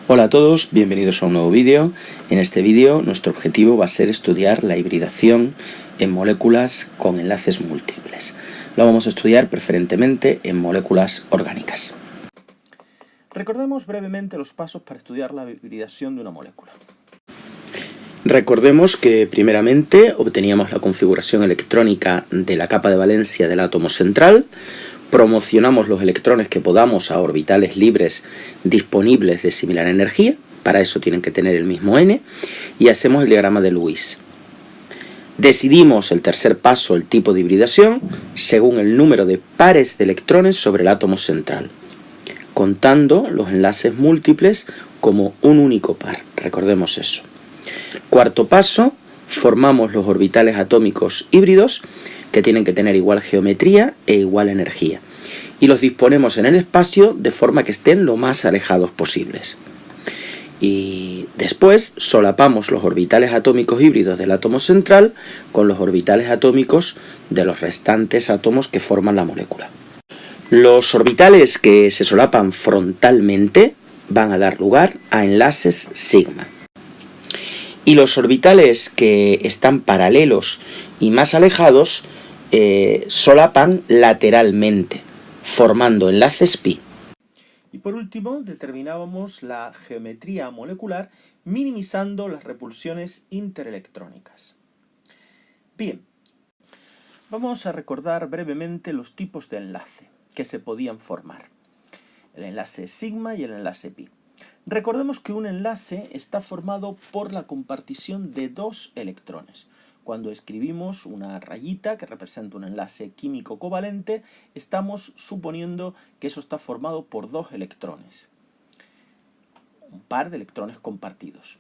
Hola a todos, bienvenidos a un nuevo vídeo. En este vídeo nuestro objetivo va a ser estudiar la hibridación en moléculas con enlaces múltiples. Lo vamos a estudiar preferentemente en moléculas orgánicas. Recordemos brevemente los pasos para estudiar la hibridación de una molécula. Recordemos que primeramente obteníamos la configuración electrónica de la capa de valencia del átomo central, promocionamos los electrones que podamos a orbitales libres disponibles de similar energía, para eso tienen que tener el mismo n, y hacemos el diagrama de Lewis. Decidimos el tercer paso, el tipo de hibridación, según el número de pares de electrones sobre el átomo central, contando los enlaces múltiples como un único par. Recordemos eso. Cuarto paso, formamos los orbitales atómicos híbridos, que tienen que tener igual geometría e igual energía, y los disponemos en el espacio de forma que estén lo más alejados posibles. Y después solapamos los orbitales atómicos híbridos del átomo central con los orbitales atómicos de los restantes átomos que forman la molécula. Los orbitales que se solapan frontalmente van a dar lugar a enlaces sigma. Y los orbitales que están paralelos y más alejados solapan lateralmente, formando enlaces pi. Y por último, determinábamos la geometría molecular minimizando las repulsiones interelectrónicas. Bien, vamos a recordar brevemente los tipos de enlace que se podían formar. El enlace sigma y el enlace pi. Recordemos que un enlace está formado por la compartición de dos electrones. Cuando escribimos una rayita que representa un enlace químico covalente, estamos suponiendo que eso está formado por dos electrones. Un par de electrones compartidos.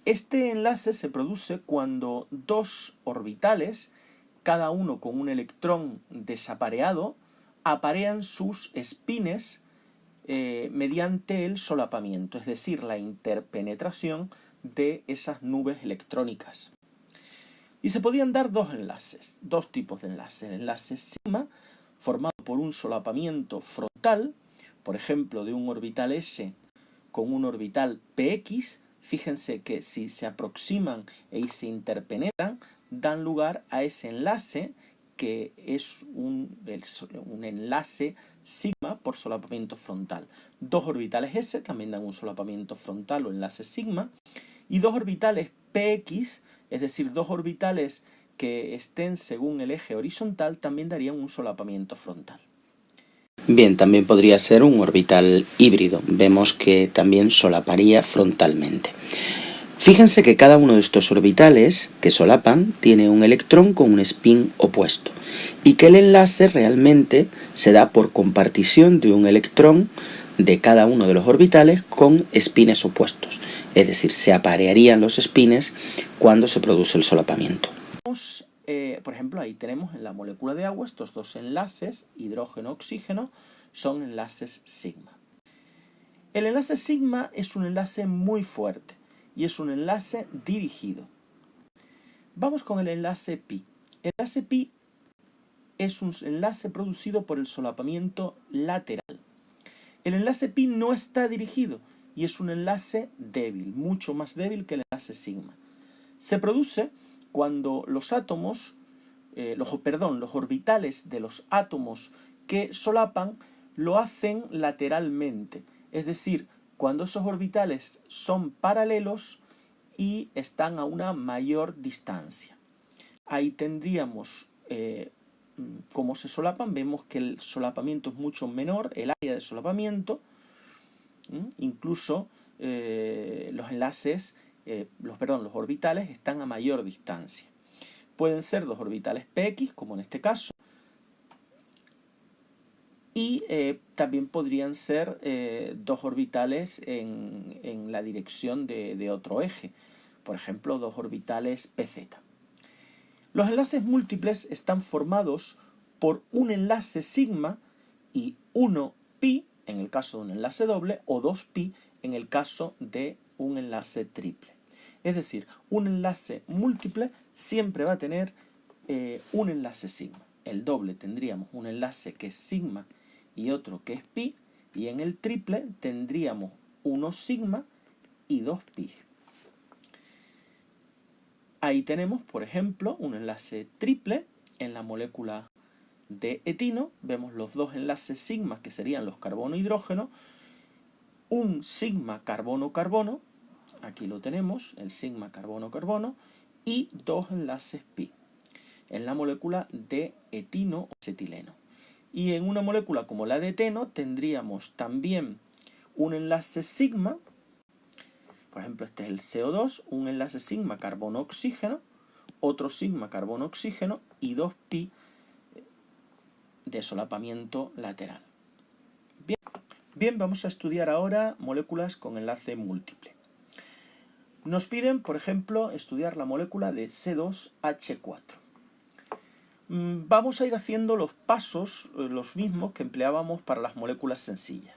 Este enlace se produce cuando dos orbitales, cada uno con un electrón desapareado, aparean sus espines mediante el solapamiento, es decir, la interpenetración de esas nubes electrónicas. Y se podían dar dos enlaces, dos tipos de enlaces. El enlace sigma, formado por un solapamiento frontal, por ejemplo, de un orbital S con un orbital px. Fíjense que si se aproximan y se interpenetran, dan lugar a ese enlace que es un enlace sigma por solapamiento frontal. Dos orbitales S también dan un solapamiento frontal o enlace sigma. Y dos orbitales px, es decir, dos orbitales que estén según el eje horizontal, también darían un solapamiento frontal. Bien, también podría ser un orbital híbrido. Vemos que también solaparía frontalmente. Fíjense que cada uno de estos orbitales que solapan tiene un electrón con un spin opuesto y que el enlace realmente se da por compartición de un electrón de cada uno de los orbitales con espines opuestos. Es decir, se aparearían los espines cuando se produce el solapamiento. Por ejemplo, ahí tenemos en la molécula de agua estos dos enlaces, hidrógeno-oxígeno, son enlaces sigma. El enlace sigma es un enlace muy fuerte y es un enlace dirigido. Vamos con el enlace pi. El enlace pi es un enlace producido por el solapamiento lateral. El enlace pi no está dirigido y es un enlace débil, mucho más débil que el enlace sigma. Se produce cuando los orbitales de los átomos que solapan lo hacen lateralmente, es decir, cuando esos orbitales son paralelos y están a una mayor distancia. Ahí tendríamos cómo se solapan. Vemos que el solapamiento es mucho menor, el área de solapamiento, incluso los orbitales están a mayor distancia. Pueden ser dos orbitales px, como en este caso, y también podrían ser dos orbitales en la dirección de otro eje, por ejemplo, dos orbitales pz. Los enlaces múltiples están formados por un enlace sigma y 1pi en el caso de un enlace doble o 2pi en el caso de un enlace triple. Es decir, un enlace múltiple siempre va a tener un enlace sigma. El doble tendríamos un enlace que es sigma y otro que es pi, y en el triple tendríamos 1 sigma y 2 pi. Ahí tenemos, por ejemplo, un enlace triple en la molécula de etino. Vemos los dos enlaces sigma, que serían los carbono-hidrógeno, un sigma carbono-carbono, aquí lo tenemos, el sigma carbono-carbono, y dos enlaces pi en la molécula de etino o acetileno. Y en una molécula como la de eteno tendríamos también un enlace sigma, por ejemplo este es el CO2, un enlace sigma carbono-oxígeno, otro sigma carbono-oxígeno y 2 pi de solapamiento lateral. Bien, vamos a estudiar ahora moléculas con enlace múltiple. Nos piden, por ejemplo, estudiar la molécula de C2H4. Vamos a ir haciendo los pasos, los mismos que empleábamos para las moléculas sencillas.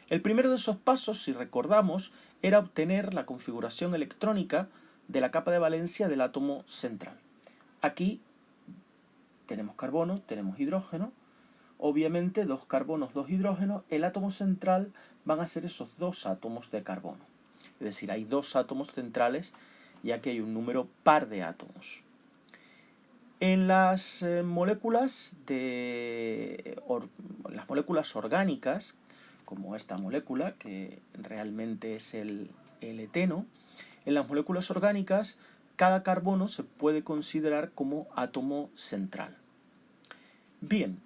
El primero de esos pasos, si recordamos, era obtener la configuración electrónica de la capa de valencia del átomo central. Aquí tenemos carbono, tenemos hidrógeno. Obviamente, 2 carbonos, 2 hidrógenos, el átomo central van a ser esos 2 átomos de carbono. Es decir, hay 2 átomos centrales, ya que hay un número par de átomos. En las moléculas orgánicas, como esta molécula, que realmente es el eteno, en las moléculas orgánicas, cada carbono se puede considerar como átomo central. Bien.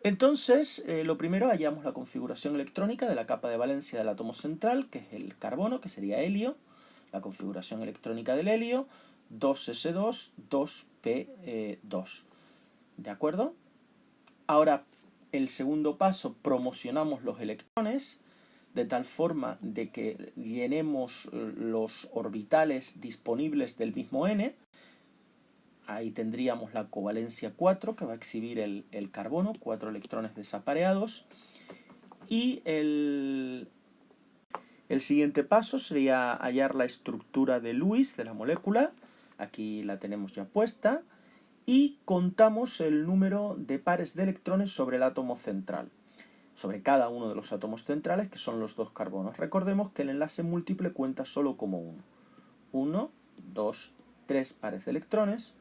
Entonces, lo primero, hallamos la configuración electrónica de la capa de valencia del átomo central, que es el carbono, que sería helio. La configuración electrónica del helio, 2s2, 2p2. ¿De acuerdo? Ahora, el segundo paso, promocionamos los electrones, de tal forma de que llenemos los orbitales disponibles del mismo n. Ahí tendríamos la covalencia 4, que va a exhibir el carbono, 4 electrones desapareados. Y el siguiente paso sería hallar la estructura de Lewis de la molécula. Aquí la tenemos ya puesta. Y contamos el número de pares de electrones sobre el átomo central. Sobre cada uno de los átomos centrales, que son los 2 carbonos. Recordemos que el enlace múltiple cuenta solo como 1. 1, 2, 3 pares de electrones.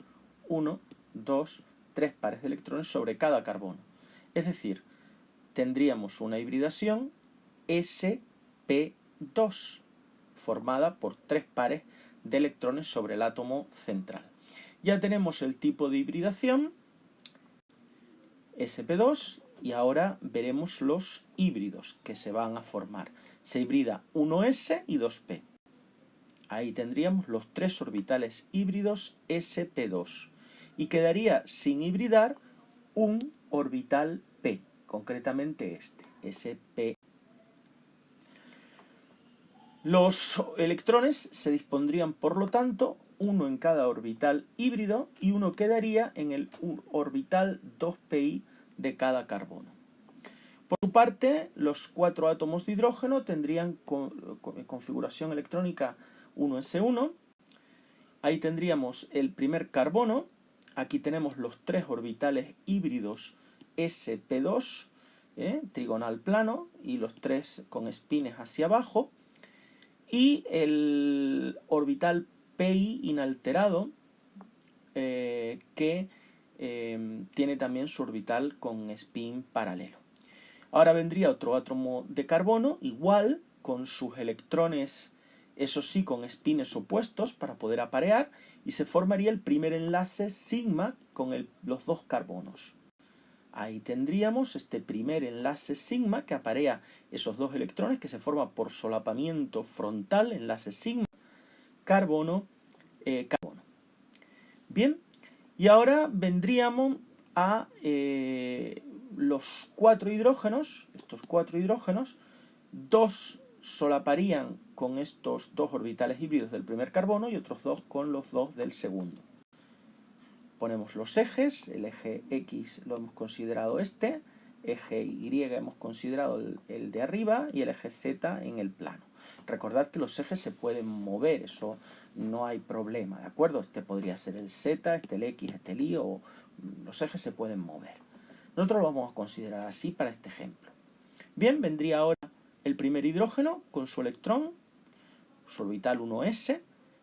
1, 2, 3 pares de electrones sobre cada carbono. Es decir, tendríamos una hibridación sp2 formada por 3 pares de electrones sobre el átomo central. Ya tenemos el tipo de hibridación sp2 y ahora veremos los híbridos que se van a formar. Se hibrida 1s y 2p. Ahí tendríamos los 3 orbitales híbridos sp2. Y quedaría sin hibridar un orbital p, concretamente este, sp. Los electrones se dispondrían, por lo tanto, uno en cada orbital híbrido y uno quedaría en el orbital 2pi de cada carbono. Por su parte, los 4 átomos de hidrógeno tendrían configuración electrónica 1s1. Ahí tendríamos el primer carbono. Aquí tenemos los 3 orbitales híbridos sp2, trigonal plano, y los 3 con espines hacia abajo. Y el orbital pi inalterado, que tiene también su orbital con spin paralelo. Ahora vendría otro átomo de carbono, igual, con sus electrones, eso sí, con espines opuestos para poder aparear, y se formaría el primer enlace sigma con los 2 carbonos. Ahí tendríamos este primer enlace sigma que aparea esos 2 electrones, que se forma por solapamiento frontal, enlace sigma, carbono, carbono. Bien, y ahora vendríamos a los 4 hidrógenos, estos 4 hidrógenos, 2 solaparían con estos 2 orbitales híbridos del primer carbono y otros 2 con los 2 del segundo. Ponemos los ejes, el eje X lo hemos considerado este, eje Y hemos considerado el de arriba y el eje Z en el plano. Recordad que los ejes se pueden mover, eso no hay problema, ¿de acuerdo? Este podría ser el Z, este el X, este el Y, o los ejes se pueden mover. Nosotros lo vamos a considerar así para este ejemplo. Bien, vendría ahora el primer hidrógeno con su electrón, su orbital 1s,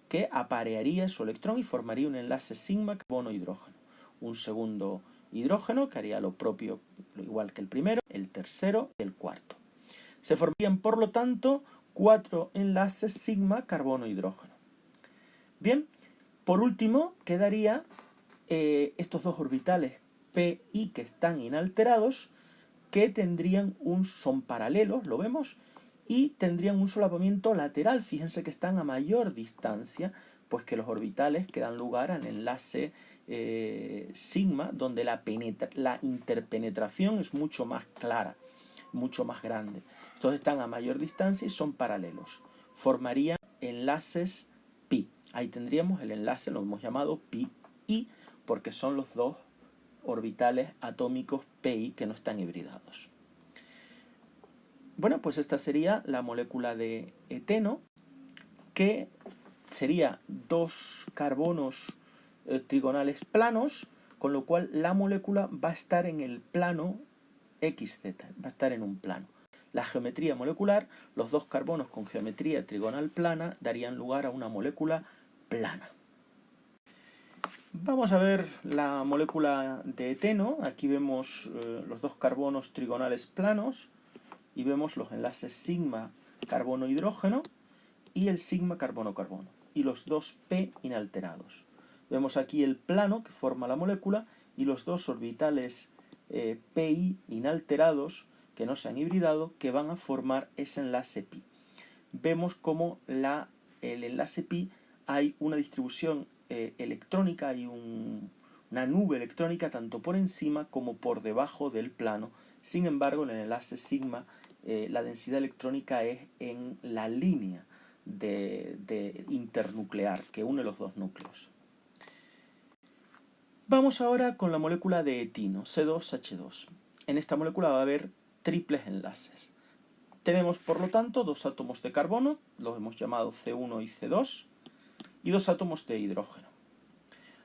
que aparearía su electrón y formaría un enlace sigma carbono-hidrógeno. Un segundo hidrógeno que haría lo propio, igual que el primero, el tercero y el cuarto. Se formarían, por lo tanto, 4 enlaces sigma carbono-hidrógeno. Bien, por último quedaría estos dos orbitales p y que están inalterados, que son paralelos, lo vemos, y tendrían un solapamiento lateral. Fíjense que están a mayor distancia, pues que los orbitales que dan lugar al enlace sigma, donde la interpenetración es mucho más clara, mucho más grande. Estos están a mayor distancia y son paralelos. Formarían enlaces pi. Ahí tendríamos el enlace, lo hemos llamado pi y, porque son los dos orbitales atómicos pi que no están hibridados. Bueno, pues esta sería la molécula de eteno, que sería 2 carbonos trigonales planos, con lo cual la molécula va a estar en el plano XZ, va a estar en un plano. La geometría molecular, los 2 carbonos con geometría trigonal plana darían lugar a una molécula plana. Vamos a ver la molécula de eteno. Aquí vemos los 2 carbonos trigonales planos y vemos los enlaces sigma carbono-hidrógeno y el sigma carbono-carbono y los 2 P inalterados. Vemos aquí el plano que forma la molécula y los 2 orbitales Pi inalterados que no se han hibridado, que van a formar ese enlace pi. Vemos como el enlace pi hay una distribución electrónica, hay una nube electrónica tanto por encima como por debajo del plano. Sin embargo, en el enlace sigma la densidad electrónica es en la línea de internuclear que une los dos núcleos. Vamos ahora con la molécula de etino, C2H2. En esta molécula va a haber triples enlaces. Tenemos, por lo tanto, 2 átomos de carbono, los hemos llamado C1 y C2, y 2 átomos de hidrógeno.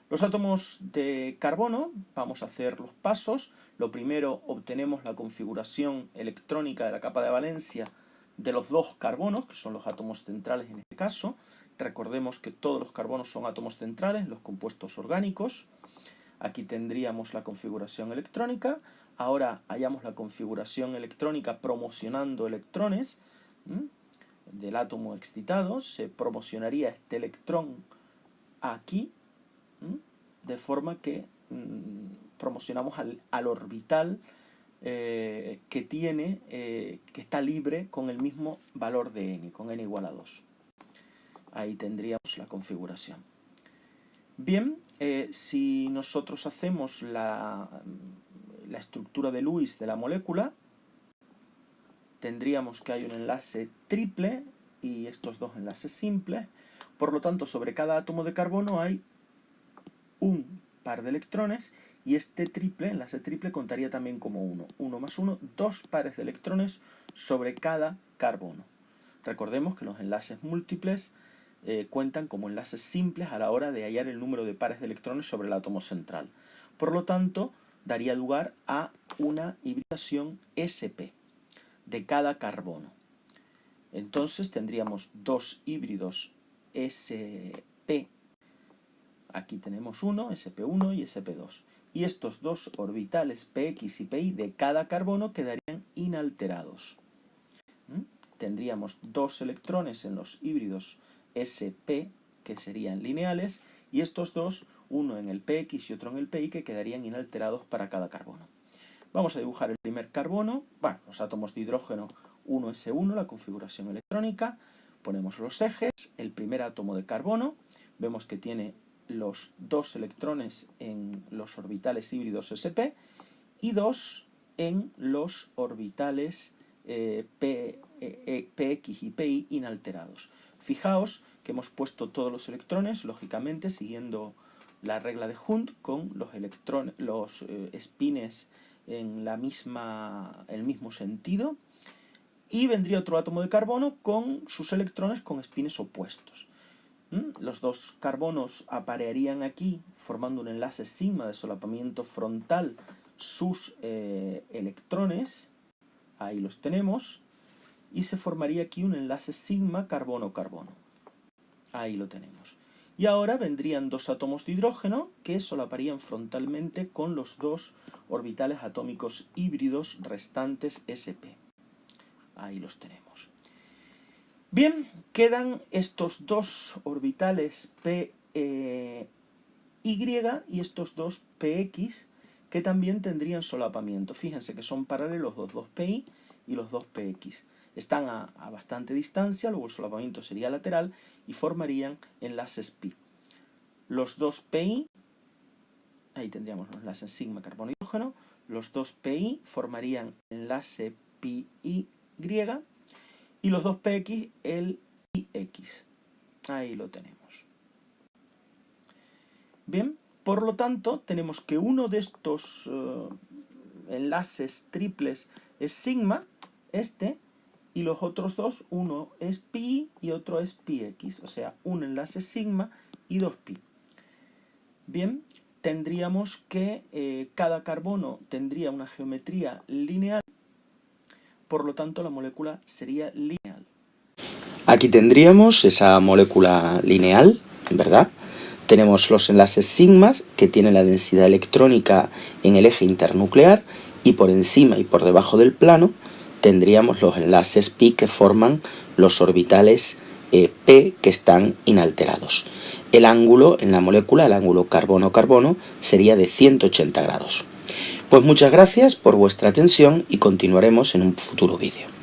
Los átomos de carbono, vamos a hacer los pasos. Lo primero, obtenemos la configuración electrónica de la capa de valencia de los 2 carbonos, que son los átomos centrales en este caso. Recordemos que todos los carbonos son átomos centrales, los compuestos orgánicos. Aquí tendríamos la configuración electrónica. Ahora hallamos la configuración electrónica promocionando electrones del átomo excitado. Se promocionaría este electrón aquí, de forma que promocionamos al orbital que está libre con el mismo valor de n, con n igual a 2. Ahí tendríamos la configuración. Bien, si nosotros hacemos la estructura de Lewis de la molécula, tendríamos que hay un enlace triple y estos 2 enlaces simples. Por lo tanto, sobre cada átomo de carbono hay un par de electrones y este enlace triple contaría también como 1. 1 más 1, 2 pares de electrones sobre cada carbono. Recordemos que los enlaces múltiples cuentan como enlaces simples a la hora de hallar el número de pares de electrones sobre el átomo central. Por lo tanto, daría lugar a una hibridación sp de cada carbono. Entonces tendríamos 2 híbridos sp. Aquí tenemos uno, sp1 y sp2. Y estos 2 orbitales px y pi de cada carbono quedarían inalterados. Tendríamos 2 electrones en los híbridos sp, que serían lineales, y estos 2, uno en el px y otro en el pi, que quedarían inalterados para cada carbono. Vamos a dibujar el primer carbono, los átomos de hidrógeno 1s1, la configuración electrónica, ponemos los ejes, el primer átomo de carbono, vemos que tiene los 2 electrones en los orbitales híbridos sp y 2 en los orbitales px y pi inalterados. Fijaos que hemos puesto todos los electrones, lógicamente, siguiendo la regla de Hund, con los espines en el mismo sentido, y vendría otro átomo de carbono con sus electrones con espines opuestos. Los 2 carbonos aparearían aquí formando un enlace sigma de solapamiento frontal sus electrones, ahí los tenemos, y se formaría aquí un enlace sigma carbono-carbono. Ahí lo tenemos. Y ahora vendrían dos átomos de hidrógeno que solaparían frontalmente con los dos orbitales atómicos híbridos restantes sp. Ahí los tenemos. Bien, quedan estos dos orbitales p y estos dos px que también tendrían solapamiento. Fíjense que son paralelos los dos pi y los dos px. Están a bastante distancia, luego el solapamiento sería lateral y formarían enlaces pi. Los dos pi, ahí tendríamos los enlaces sigma carbono y hidrógeno, los dos pi formarían enlace pi y los dos px el px. Ahí lo tenemos. Bien, por lo tanto, tenemos que uno de estos enlaces triples es sigma, y los otros dos, uno es pi y otro es px, o sea, un enlace sigma y dos pi. Bien, tendríamos que cada carbono tendría una geometría lineal, por lo tanto la molécula sería lineal. Aquí tendríamos esa molécula lineal, ¿verdad? Tenemos los enlaces sigmas que tienen la densidad electrónica en el eje internuclear y por encima y por debajo del plano tendríamos los enlaces pi que forman los orbitales p que están inalterados. El ángulo en la molécula, el ángulo carbono-carbono, sería de 180 grados. Pues muchas gracias por vuestra atención y continuaremos en un futuro vídeo.